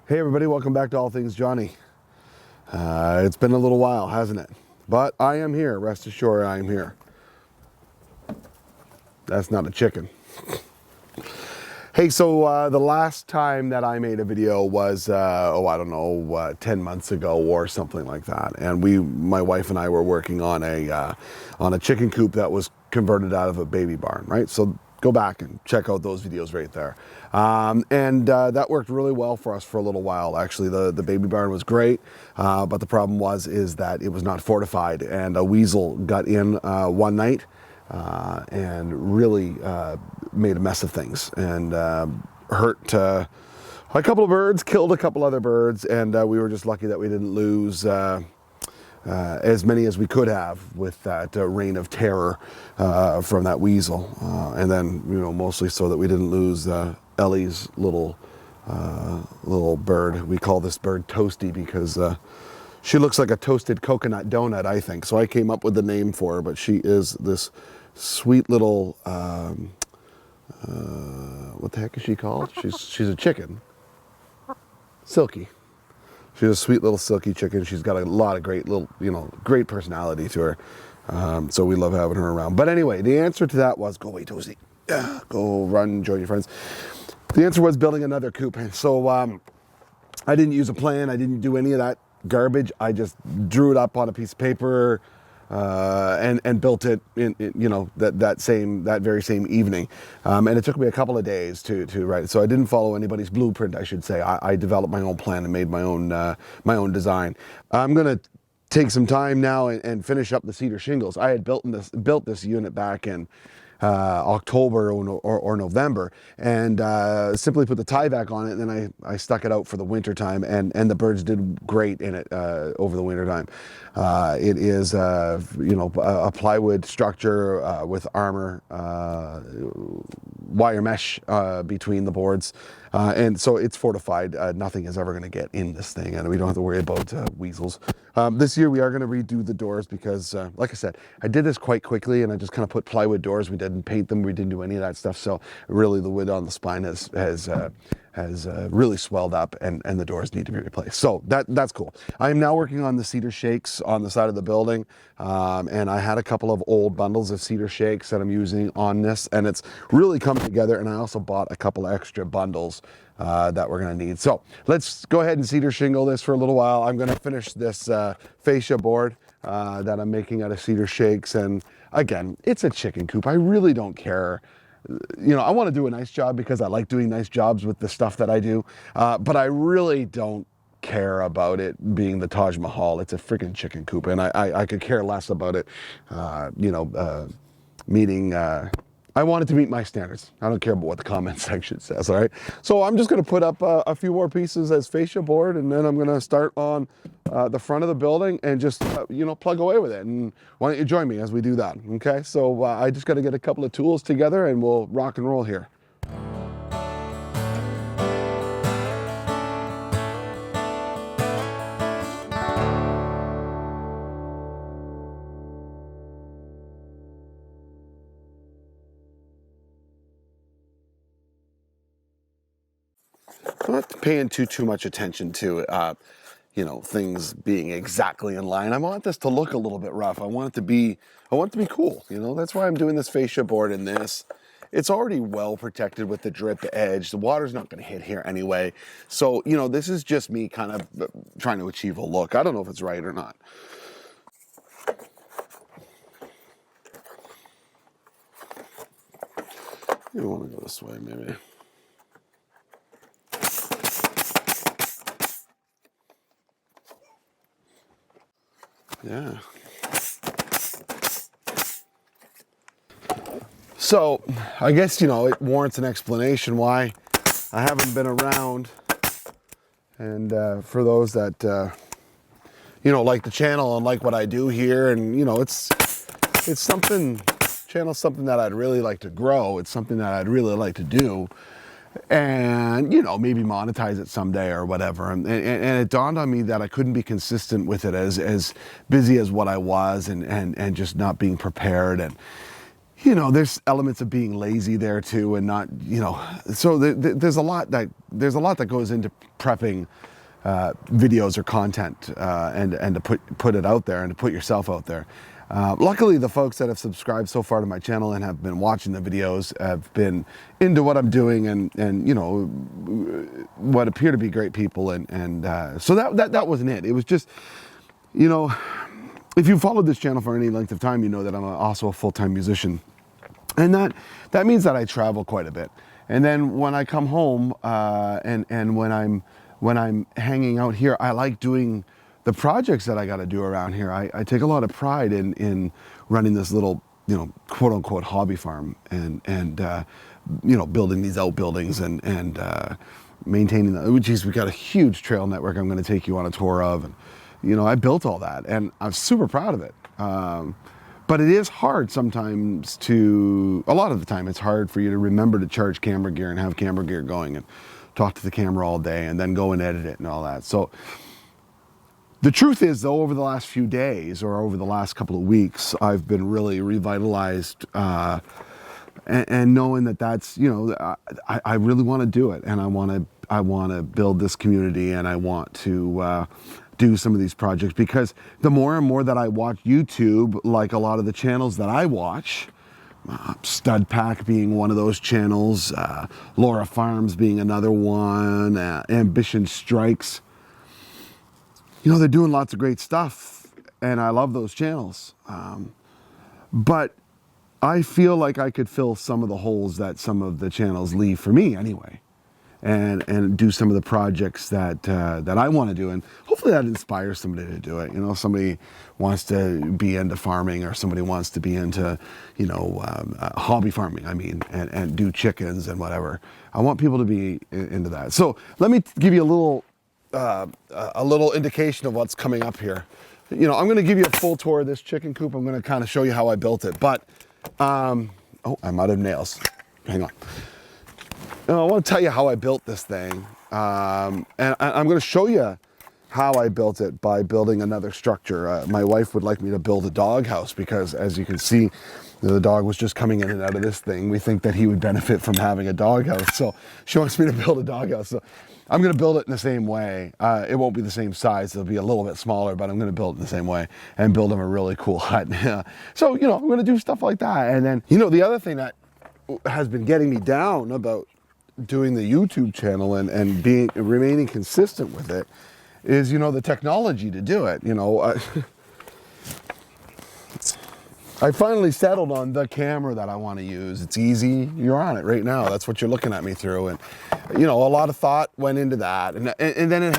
Hey everybody, welcome back to All Things Johnny. It's been a little while, hasn't it? But I am here, rest assured I am here. That's not a chicken. Hey, so the last time that I made a video was, I don't know, 10 months ago or something like that. And my wife and I were working on a chicken coop that was converted out of a baby barn, right? So go back and check out those videos right there. That worked really well for us for a little while. Actually, the baby barn was great, but the problem is that it was not fortified, and a weasel got in one night and really made a mess of things and hurt a couple of birds, killed a couple other birds, and we were just lucky that we didn't lose as many as we could have with that reign of terror from that weasel. And then, mostly so that we didn't lose Ellie's little bird. We call this bird Toasty because she looks like a toasted coconut donut, I think. So I came up with the name for her, but she is this sweet little, what the heck is she called? She's a chicken. Silky. She's a sweet little silky chicken. She's got a lot of great great personality to her. So we love having her around. But anyway, the answer to that was, go away, Toasty. Go run, join your friends. The answer was building another coop. So I didn't use a plan. I didn't do any of that garbage. I just drew it up on a piece of paper and built it in that very same evening. And it took me a couple of days to write it. So I didn't follow anybody's blueprint, I should say. I developed my own plan and made my own design. I'm gonna take some time now and finish up the cedar shingles. I had built this unit back in October or November, and simply put the tie back on it, and then I stuck it out for the winter time, and the birds did great in it over the winter time. It is a plywood structure with armor, wire mesh between the boards, and so it's fortified. Nothing is ever going to get in this thing, and we don't have to worry about weasels. This year we are going to redo the doors because, like I said, I did this quite quickly, and I just kind of put plywood doors. We didn't paint them. We didn't do any of that stuff. So really, the wood on the spine has really swelled up, and the doors need to be replaced. So that's cool. I am now working on the cedar shakes on the side of the building, and I had a couple of old bundles of cedar shakes that I'm using on this, and it's really come together. And I also bought a couple extra bundles that we're going to need. So let's go ahead and cedar shingle this for a little while. I'm going to finish this fascia board that I'm making out of cedar shakes. And again, it's a chicken coop. I really don't care. I want to do a nice job because I like doing nice jobs with the stuff that I do. But I really don't care about it being the Taj Mahal. It's a freaking chicken coop. And I could care less about it, meeting... I want it to meet my standards. I don't care about what the comment section says, all right? So I'm just gonna put up a few more pieces as fascia board, and then I'm gonna start on the front of the building and just, plug away with it. And why don't you join me as we do that, okay? So I just gotta get a couple of tools together and we'll rock and roll here. I'm not paying too much attention to things being exactly in line. I want this to look a little bit rough. I want it to be cool. That's why I'm doing this fascia board in this. It's already well protected with the drip edge. The water's not going to hit here anyway. So, this is just me kind of trying to achieve a look. I don't know if it's right or not. You want to go this way, maybe. Yeah. So, I guess, it warrants an explanation why I haven't been around. And for those that, like the channel and like what I do here, and, it's something, channel's something that I'd really like to grow. It's something that I'd really like to do. And, maybe monetize it someday or whatever. And it dawned on me that I couldn't be consistent with it as busy as what I was and just not being prepared. And, you know, there's elements of being lazy there too, and not, you know, so there's a lot that goes into prepping videos or content, and to put it out there and to put yourself out there. Luckily, the folks that have subscribed so far to my channel and have been watching the videos have been into what I'm doing, and you know, what appear to be great people, and so that wasn't it. It was just, you know, if you followed this channel for any length of time, you know that I'm also a full-time musician, and that means that I travel quite a bit. And then when I come home, and when I'm hanging out here, I like doing the projects that I got to do around here. I take a lot of pride in running this little, you know, quote unquote hobby farm, and you know, building these outbuildings and maintaining the, geez, we got a huge trail network I'm going to take you on a tour of, and you know, I built all that, and I'm super proud of it. But it is hard sometimes a lot of the time, it's hard for you to remember to charge camera gear and have camera gear going and talk to the camera all day and then go and edit it and all that. So the truth is, though, over the last few days or over the last couple of weeks, I've been really revitalized, and knowing that that's, you know, I really want to do it, and I want to build this community, and I want to do some of these projects, because the more and more that I watch YouTube, like a lot of the channels that I watch, Stud Pack being one of those channels, Laura Farms being another one, Ambition Strikes, you know, they're doing lots of great stuff, and I love those channels. But I feel like I could fill some of the holes that some of the channels leave for me anyway, and do some of the projects that I want to do, and hopefully that inspires somebody to do it. You know, somebody wants to be into farming, or somebody wants to be into, you know, hobby farming, I mean, and do chickens and whatever. I want people to be into that. So let me give you a little indication of what's coming up here. You know, I'm going to give you a full tour of this chicken coop. I'm going to kind of show you how I built it, but oh, I'm out of nails. Hang on. I want to tell you how I built this thing, and I'm going to show you how I built it by building another structure. My wife would like me to build a dog house, because as you can see, the dog was just coming in and out of this thing. We think that he would benefit from having a dog house, so she wants me to build a dog house. So I'm going to build it in the same way. It won't be the same size. It'll be a little bit smaller, but I'm going to build it in the same way and build him a really cool hut. So, you know, I'm going to do stuff like that. And then, you know, the other thing that has been getting me down about doing the YouTube channel and remaining consistent with it is, you know, the technology to do it. You know, I finally settled on the camera that I want to use. It's easy. You're on it right now. That's what you're looking at me through. And, you know, a lot of thought went into that. And then it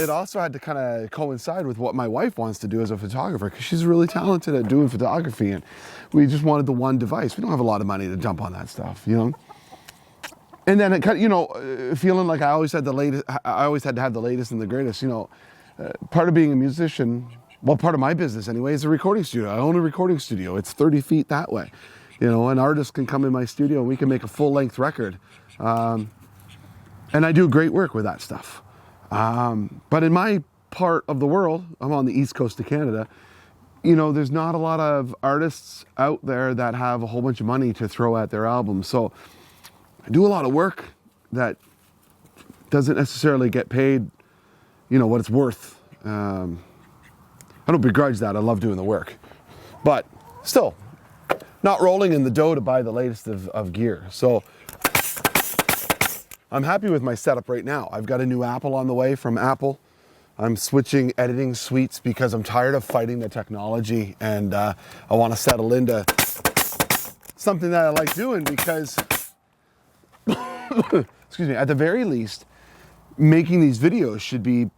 also had to kind of coincide with what my wife wants to do as a photographer, because she's really talented at doing photography. And we just wanted the one device. We don't have a lot of money to jump on that stuff, you know? And then it kind of, you know, feeling like I always had to have the latest and the greatest, you know. Part of being a musician, well, part of my business anyway, is a recording studio. I own a recording studio. It's 30 feet that way. You know, an artist can come in my studio and we can make a full-length record. And I do great work with that stuff. But in my part of the world, I'm on the east coast of Canada, you know, there's not a lot of artists out there that have a whole bunch of money to throw at their albums. So I do a lot of work that doesn't necessarily get paid, you know, what it's worth. I don't begrudge that. I love doing the work. But still, not rolling in the dough to buy the latest of gear. So I'm happy with my setup right now. I've got a new Apple on the way from Apple. I'm switching editing suites because I'm tired of fighting the technology, and I want to settle into something that I like doing, because excuse me, at the very least, making these videos should be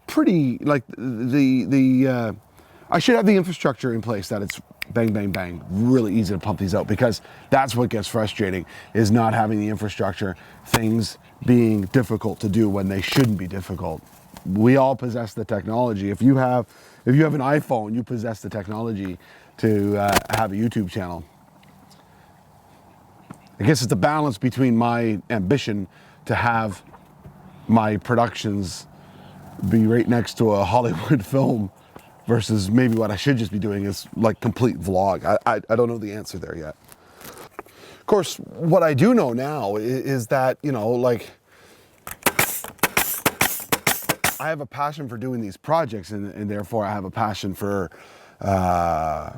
pretty, like, I should have the infrastructure in place that it's bang, bang, bang, really easy to pump these out, because that's what gets frustrating, is not having the infrastructure, things being difficult to do when they shouldn't be difficult. We all possess the technology. If you have an iPhone, you possess the technology to have a YouTube channel. I guess it's a balance between my ambition to have my productions be right next to a Hollywood film versus maybe what I should just be doing is like complete vlog. I don't know the answer there yet. Of course, what I do know now is that, you know, like, I have a passion for doing these projects, and therefore I have a passion for, well,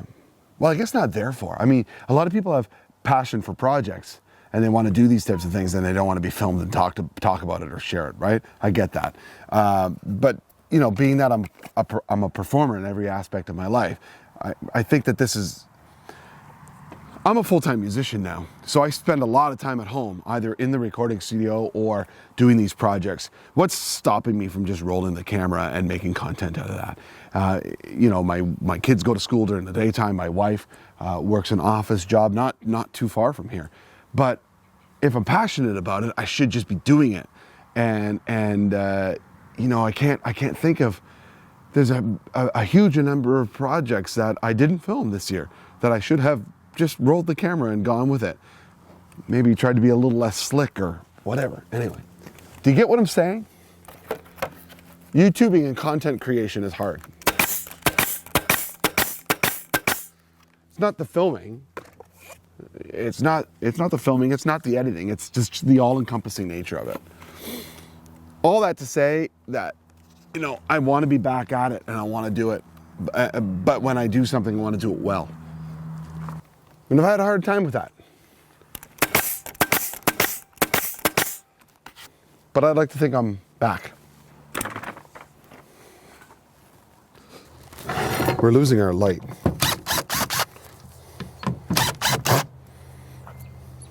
I guess not therefore. I mean, a lot of people have passion for projects and they want to do these types of things and they don't want to be filmed and talk about it or share it, right? I get that. But, you know, being that I'm a performer in every aspect of my life, I think that I'm a full-time musician now, so I spend a lot of time at home, either in the recording studio or doing these projects. What's stopping me from just rolling the camera and making content out of that? You know, my kids go to school during the daytime. My wife works an office job, not too far from here. But if I'm passionate about it, I should just be doing it. And you know, I can't think of. There's a huge number of projects that I didn't film this year that I should have just rolled the camera and gone with it. Maybe tried to be a little less slick or whatever. Anyway, do you get what I'm saying? YouTubing and content creation is hard. It's not the filming. It's not the filming. It's not the editing. It's just the all-encompassing nature of it. All that to say that, you know, I want to be back at it and I want to do it. But when I do something, I want to do it well. And I've had a hard time with that. But I'd like to think I'm back. We're losing our light.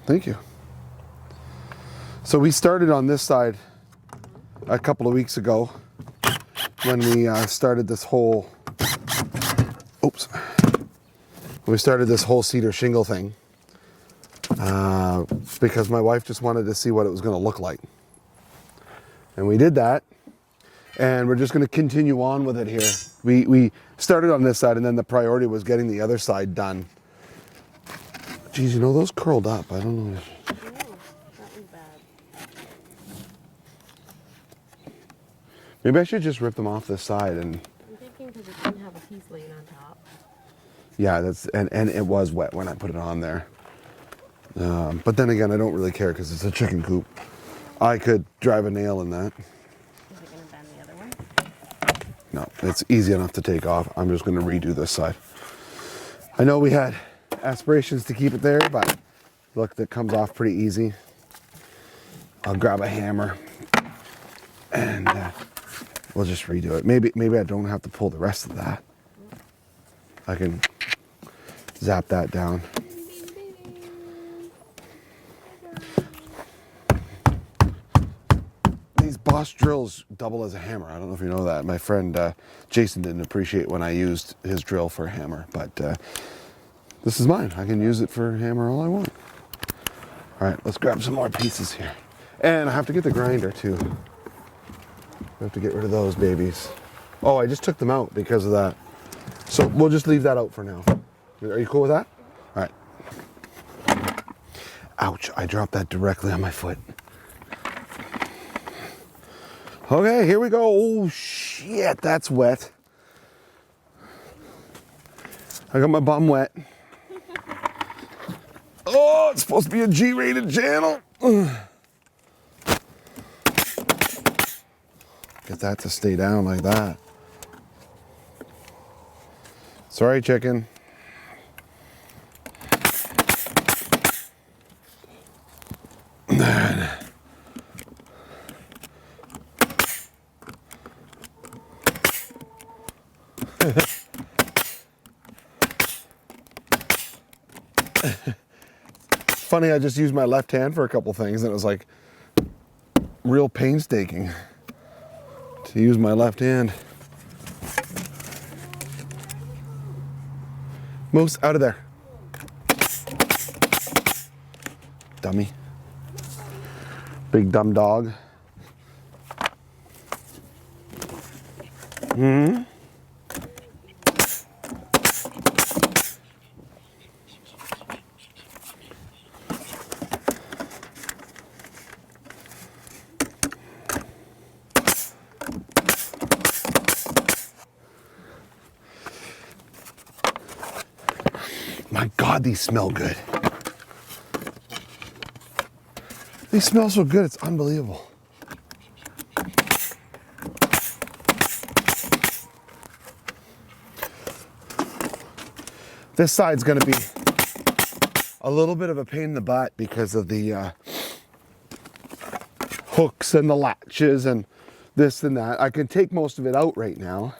Thank you. So we started on this side a couple of weeks ago when we started this whole, we started this whole cedar shingle thing because my wife just wanted to see what it was going to look like. And we did that, and we're just going to continue on with it here. We started on this side, and then the priority was getting the other side done. Geez, you know, those curled up. I don't know. Oh, that was bad. Maybe I should just rip them off this side and... I'm thinking because it didn't have a piece laying on top. Yeah, and it was wet when I put it on there. But then again, I don't really care because it's a chicken coop. I could drive a nail in that. Is it going to bend the other one? No, it's easy enough to take off. I'm just going to redo this side. I know we had aspirations to keep it there, but look, that comes off pretty easy. I'll grab a hammer and we'll just redo it. Maybe I don't have to pull the rest of that. I can zap that down. These Bosch drills double as a hammer. I don't know if you know that. My friend Jason didn't appreciate when I used his drill for a hammer, but this is mine. I can use it for a hammer all I want. All right, let's grab some more pieces here. And I have to get the grinder too. I have to get rid of those babies. Oh, I just took them out because of that. So we'll just leave that out for now. Are you cool with that? All right. Ouch, I dropped that directly on my foot. Okay, here we go. Oh, shit, that's wet. I got my bum wet. Oh, it's supposed to be a G-rated channel. Get that to stay down like that. Sorry, chicken. Funny, I just used my left hand for a couple things and it was like real painstaking to use my left hand. Moose, out of there. Dummy. Big dumb dog. Hmm. God, these smell good. These smell so good, it's unbelievable. This side's gonna be a little bit of a pain in the butt because of the hooks and the latches and this and that. I can take most of it out right now.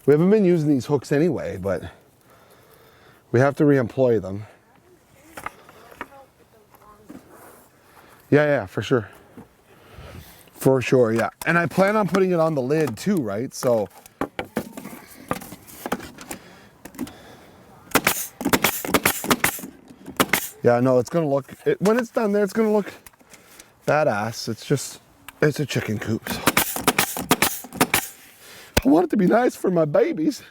We haven't been using these hooks anyway, but we have to re-employ them. Yeah, for sure. For sure, yeah. And I plan on putting it on the lid too, right? So yeah, no, it's gonna look, when it's done there, it's gonna look badass. It's a chicken coop. So. I want it to be nice for my babies.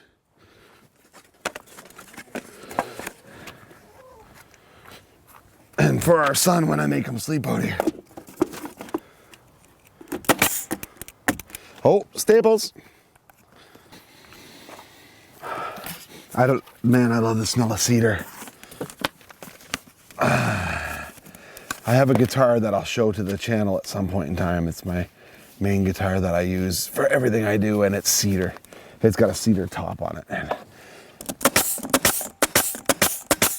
And for our son when I make him sleep out here. Oh, Staples. I love the smell of cedar. I have a guitar that I'll show to the channel at some point in time. It's my main guitar that I use for everything I do, and it's cedar. It's got a cedar top on it. And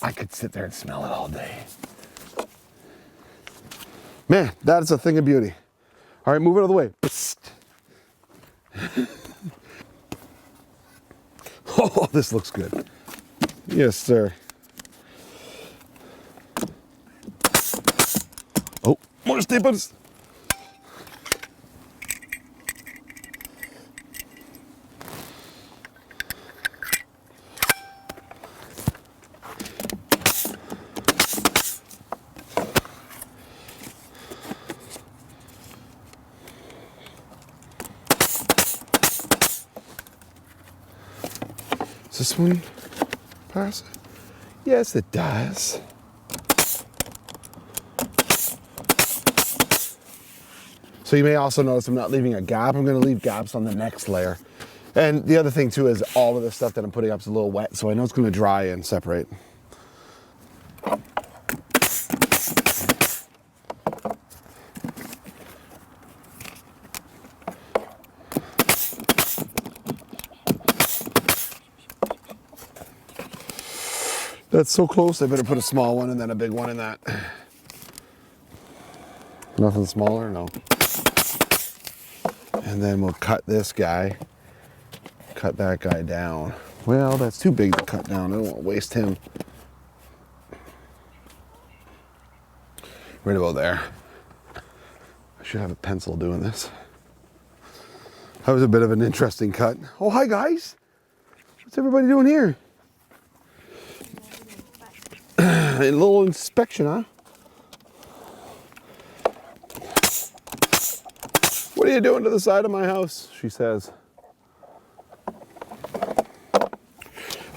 I could sit there and smell it all day. Man, that is a thing of beauty. All right, move it out of the way. Psst. Oh, this looks good. Yes, sir. Oh, more staples. Does this one pass it? Yes, it does. So you may also notice I'm not leaving a gap. I'm going to leave gaps on the next layer. And the other thing too is all of the stuff that I'm putting up is a little wet, so I know it's going to dry and separate. That's so close, I better put a small one and then a big one in that. Nothing smaller? No. And then we'll cut this guy, cut that guy down. Well, that's too big to cut down. I don't want to waste him. Right about there. I should have a pencil doing this. That was a bit of an interesting cut. Oh, hi guys. What's everybody doing here? A little inspection, huh? What are you doing to the side of my house? She says.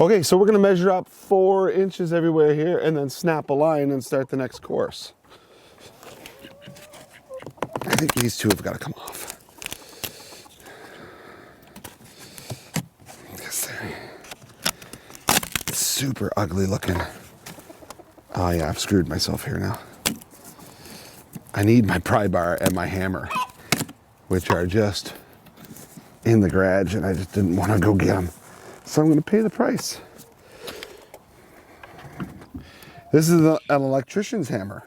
Okay, so we're gonna measure up 4 inches everywhere here and then snap a line and start the next course. I think these two have got to come off. Because they're super ugly looking. Oh yeah, I've screwed myself here now. I need my pry bar and my hammer, which are just in the garage, and I just didn't want to go get them. So I'm going to pay the price. This is an electrician's hammer.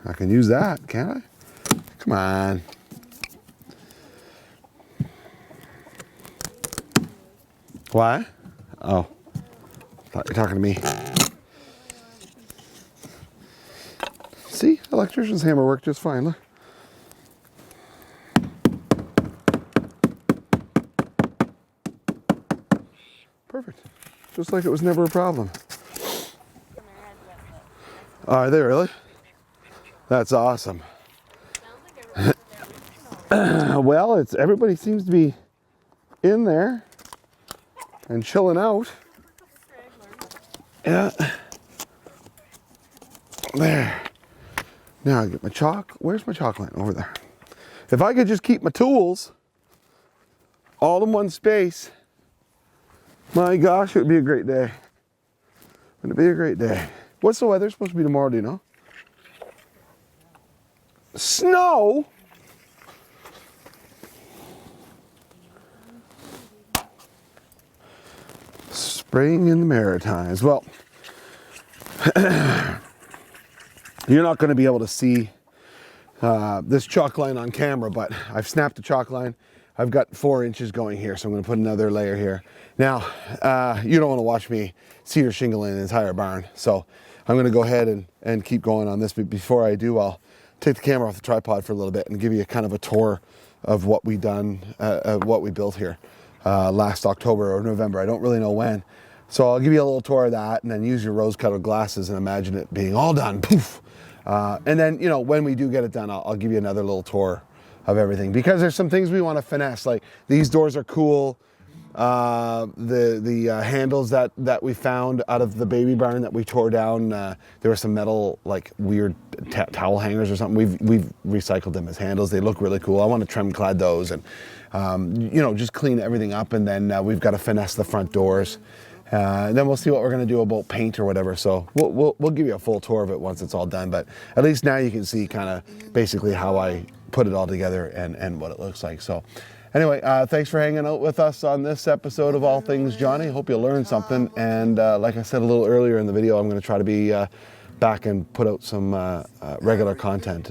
I can use that, can't I? Come on. Why? Oh, thought you were talking to me. See, electrician's hammer worked just fine. Look. Perfect. Just like it was never a problem. Are they really? That's awesome. Well, it's everybody seems to be in there and chilling out. Yeah. There. Now I get my chalk. Where's my chalk line? Over there. If I could just keep my tools all in one space, my gosh, it would be a great day. Gonna be a great day. What's the weather supposed to be tomorrow, do you know? Snow? Spring in the Maritimes. Well, you're not going to be able to see this chalk line on camera, but I've snapped the chalk line. I've got 4 inches going here, so I'm going to put another layer here. Now, you don't want to watch me cedar shingle an entire barn, so I'm going to go ahead and keep going on this. But before I do, I'll take the camera off the tripod for a little bit and give you a kind of a tour of what we done, what we built here last October or November. I don't really know when. So I'll give you a little tour of that, and then use your rose-colored glasses and imagine it being all done. Poof! And then, you know, when we do get it done, I'll give you another little tour of everything, because there's some things we want to finesse. Like, these doors are cool. The handles that we found out of the baby barn that we tore down, there were some metal, like, weird towel hangers or something. We've recycled them as handles. They look really cool. I want to trim clad those and you know, just clean everything up. And then we've got to finesse the front doors. And then we'll see what we're going to do about paint or whatever. So we'll give you a full tour of it once it's all done. But at least now you can see kind of basically how I put it all together and what it looks like. So anyway, thanks for hanging out with us on this episode of All Things Jonny. Hope you learned something. And like I said a little earlier in the video, I'm going to try to be back and put out some regular content.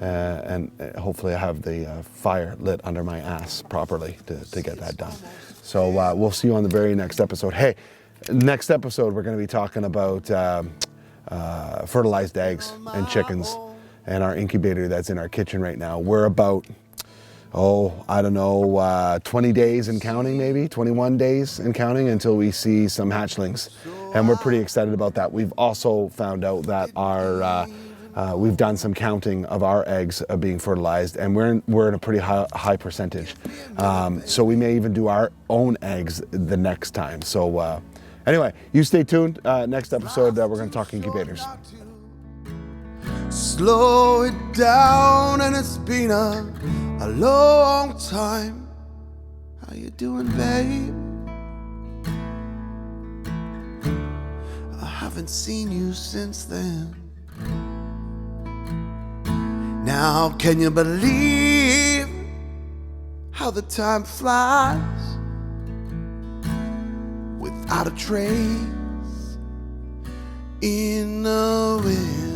And hopefully I have the fire lit under my ass properly to get that done. So we'll see you on the very next episode. Hey, next episode we're going to be talking about fertilized eggs and chickens and our incubator that's in our kitchen right now. We're about, I don't know, 20 days and counting, maybe 21 days and counting until we see some hatchlings. And we're pretty excited about that. We've also found out that we've done some counting of our eggs being fertilized, and we're in a pretty high percentage. So we may even do our own eggs the next time. So anyway, you stay tuned. Next episode, we're going to talk incubators. Slow it down, and it's been a long time. How you doing, babe? I haven't seen you since then. Now, can you believe how the time flies without a trace in the wind?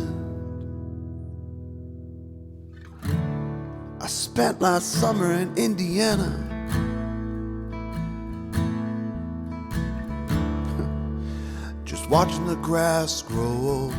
I spent last summer in Indiana, just watching the grass grow.